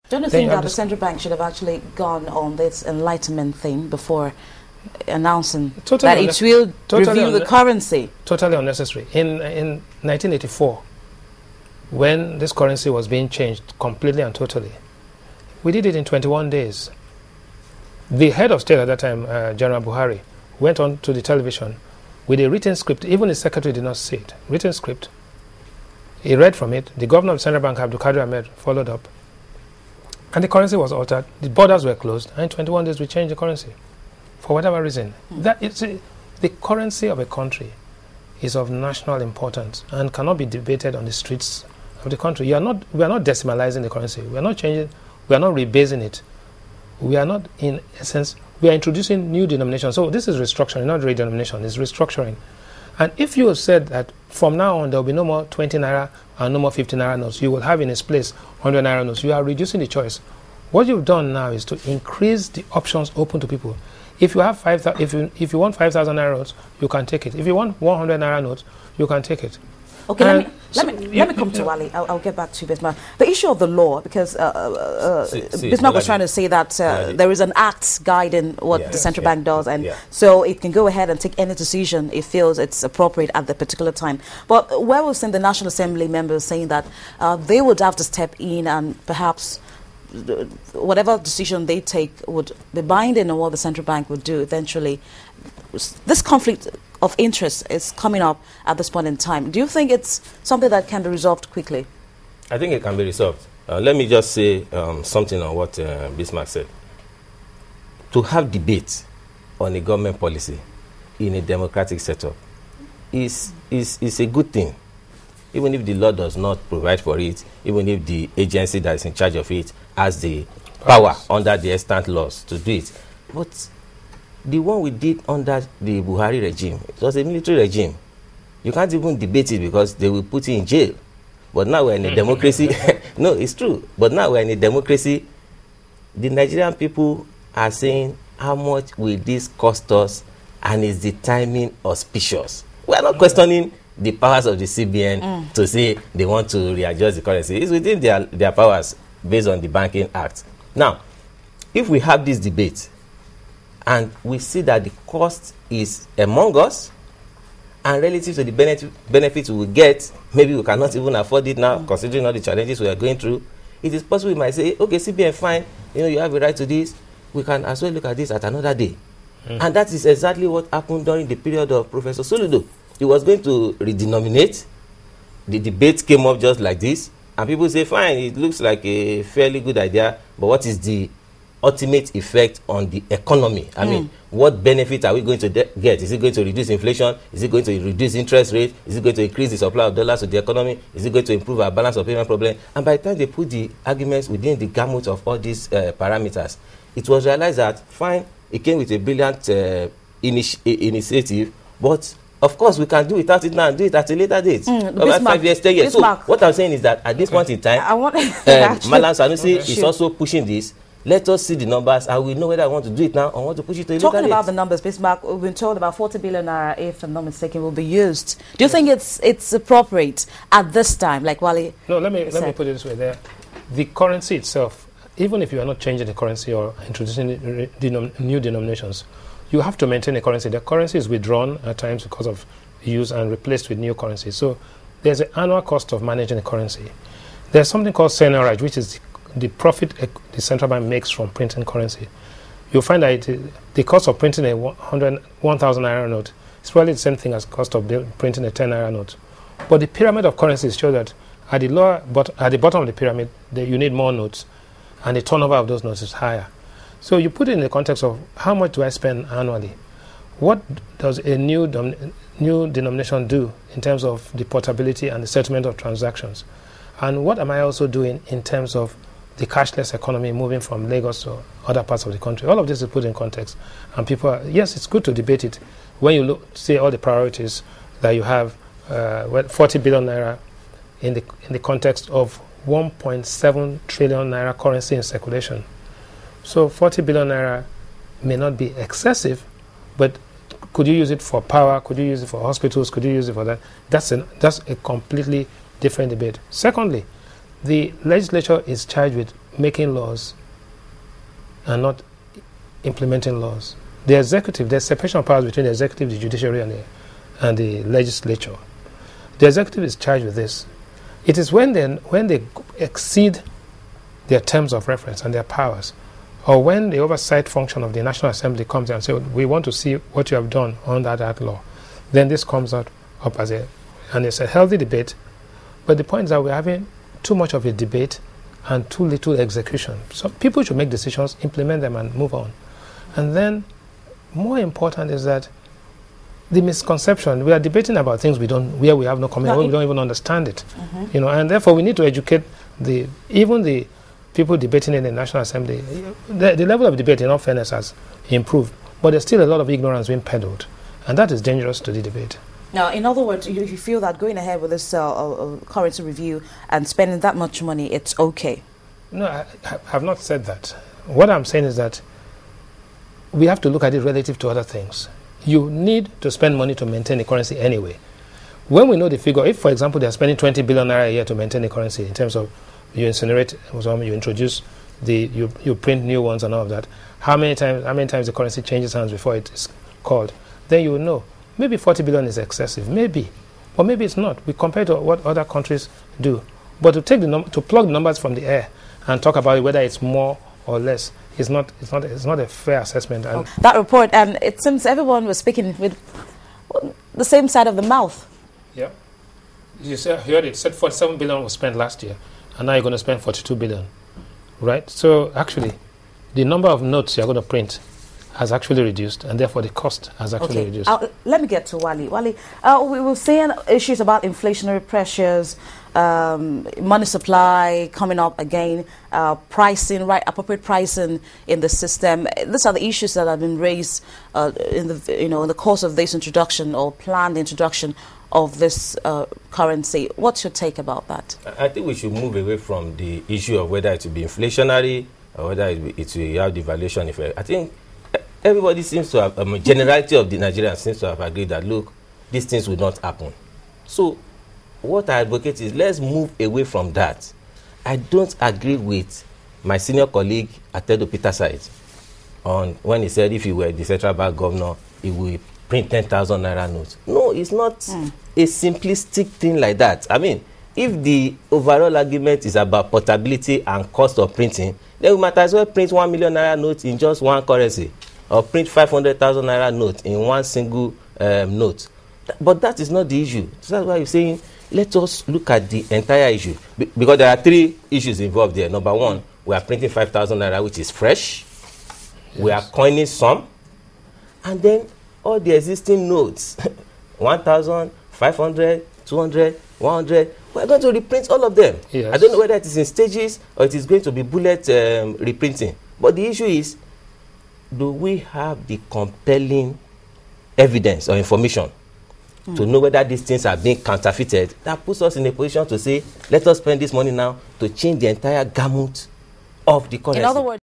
Don't you think that the central bank should have actually gone on this enlightenment thing before announcing that it will review the currency? Totally unnecessary. In 1984, when this currency was being changed completely and totally, we did it in 21 days. The head of state at that time, General Buhari, went on to the television with a written script. Even the secretary did not see it. Written script. He read from it. The governor of the central bank, Abdulkadir Ahmed, followed up. And the currency was altered. The borders were closed. And in 21 days, we changed the currency. For whatever reason. The currency of a country is of national importance and cannot be debated on the streets of the country. We are not decimalizing the currency. We are not changing. We are not rebasing it. We are not, in essence, we are introducing new denominations. So this is restructuring, not redenomination. It's restructuring. And if you have said that from now on there will be no more 20 naira and no more 50 naira notes, you will have in its place 100 naira notes, you are reducing the choice. What you've done now is to increase the options open to people. If you have if you want 5,000 naira notes, you can take it. If you want 100 naira notes, you can take it. Okay, let me come to Wale. I'll get back to Bismarck. The issue of the law, because Bismarck was trying to say that there is an act guiding what the central bank does, and so it can go ahead and take any decision it feels it's appropriate at the particular time. But where we've seen the National Assembly members saying that they would have to step in and perhaps whatever decision they take would be binding on what the central bank would do eventually. This conflict of interest is coming up at this point in time. Do you think it's something that can be resolved quickly? I think it can be resolved. Let me just say something on what Bismarck said. To have debate on a government policy in a democratic setup is a good thing. Even if the law does not provide for it, even if the agency that is in charge of it has the power under the extant laws to do it. But the one we did under the Buhari regime, it was a military regime. You can't even debate it because they will put you in jail. But now we're in a democracy. No, it's true. But now we're in a democracy. The Nigerian people are saying, how much will this cost us? And is the timing auspicious? We are not questioning the powers of the CBN to say they want to readjust the currency. It's within their powers based on the Banking Act. Now, if we have this debate and we see that the cost is among us and relative to the benefits we will get, maybe we cannot even afford it now, considering all the challenges we are going through, it is possible we might say, okay, CBN, fine, you have a right to this, we can as well look at this at another day. And that is exactly what happened during the period of Professor Soludo. He was going to redenominate. The debate came up just like this, and people say, fine, it looks like a fairly good idea, but what is the ultimate effect on the economy? I mean, what benefit are we going to get? Is it going to reduce inflation? Is it going to reduce interest rate? Is it going to increase the supply of dollars to the economy? Is it going to improve our balance of payment problem? And by the time they put the arguments within the gamut of all these parameters, it was realized that, fine, it came with a brilliant initiative, but of course, we can do without it now and do it at a later date. About 5 years, 10 years. So what I'm saying is that at this point in time, Malam Sanusi is also pushing this. Let us see the numbers and we know whether I want to do it now or want to push it to a later date. Talking about the numbers, Bismarck, we've been told about 40 billion naira, if I'm not mistaken, will be used. Do you think it's appropriate at this time, like Wale? No, let me put it this way. The currency itself, even if you are not changing the currency or introducing new denominations, you have to maintain a currency. The currency is withdrawn at times because of use and replaced with new currency. So there's an annual cost of managing a currency. There's something called seigniorage, which is the profit the central bank makes from printing currency. You'll find that the cost of printing a 1,000 naira note is probably the same thing as the cost of printing a 10 naira note. But the pyramid of currencies show that at the bottom of the pyramid, you need more notes, and the turnover of those notes is higher. So you put it in the context of how much do I spend annually? What does a new denomination do in terms of the portability and the settlement of transactions? And what am I also doing in terms of the cashless economy moving from Lagos to other parts of the country? All of this is put in context. And people yes, it's good to debate it. When you see all the priorities that you have, 40 billion naira in the context of 1.7 trillion naira currency in circulation. So 40 billion naira may not be excessive, but could you use it for power? Could you use it for hospitals? Could you use it for that? That's a completely different debate. Secondly, the legislature is charged with making laws and not implementing laws. The executive, there's separation of powers between the executive, the judiciary, and the legislature. The executive is charged with this. It is when they exceed their terms of reference and their powers, or when the oversight function of the National Assembly comes and says, we want to see what you have done under that law, then this comes up as and it's a healthy debate. But the point is that we're having too much of a debate and too little execution. So people should make decisions, implement them, and move on. And then, more important is that the misconception, we are debating about things where we have no comment, where we don't even understand it. And therefore we need to educate even the people debating in the National Assembly. The level of debate, in all fairness, has improved, but there's still a lot of ignorance being peddled, and that is dangerous to the debate. Now, in other words, you feel that going ahead with this currency review and spending that much money, it's okay? No, I have not said that. What I'm saying is that we have to look at it relative to other things. You need to spend money to maintain the currency anyway. When we know the figure, if, for example, they're spending 20 billion naira a year to maintain the currency, in terms of you incinerate, you introduce, you print new ones and all of that, how many times the currency changes hands before it is called, then you will know. Maybe 40 billion is excessive, maybe, or maybe it's not. We compare to what other countries do. But to take to plug the numbers from the air and talk about whether it's more or less is not a fair assessment. And that report, and it seems everyone was speaking with the same side of the mouth. Yeah, you heard it said 47 billion was spent last year, and now you're going to spend 42 billion, right? So actually, the number of notes you're going to print has actually reduced, and therefore the cost has actually reduced. Let me get to Wale. Wale, we were seeing issues about inflationary pressures, money supply coming up again, pricing, appropriate pricing in the system. These are the issues that have been raised in the course of this introduction or planned introduction of this currency. What's your take about that? I think we should move away from the issue of whether it will be inflationary or whether it will have devaluation effect. I think everybody seems to have, generality of the Nigerians seems to have agreed that, look, these things will not happen. So what I advocate is let's move away from that. I don't agree with my senior colleague Atedo Peter side on when he said if he were the central bank governor, he would print 10,000 naira notes. No, it's not a simplistic thing like that. I mean, if the overall argument is about portability and cost of printing, then we might as well print 1 million naira notes in just one currency, or print 500,000 naira note in one single note. But that is not the issue. So that's why you're saying let us look at the entire issue, because there are three issues involved there. Number one, we are printing 5,000 naira, which is fresh. Yes. We are coining some, and then all the existing notes 1,000, 500, 200, 100, we're going to reprint all of them. Yes. I don't know whether it is in stages or it is going to be bullet reprinting. But the issue is, do we have the compelling evidence or information to know whether these things are being counterfeited that puts us in a position to say, let us spend this money now to change the entire gamut of the currency? In other words,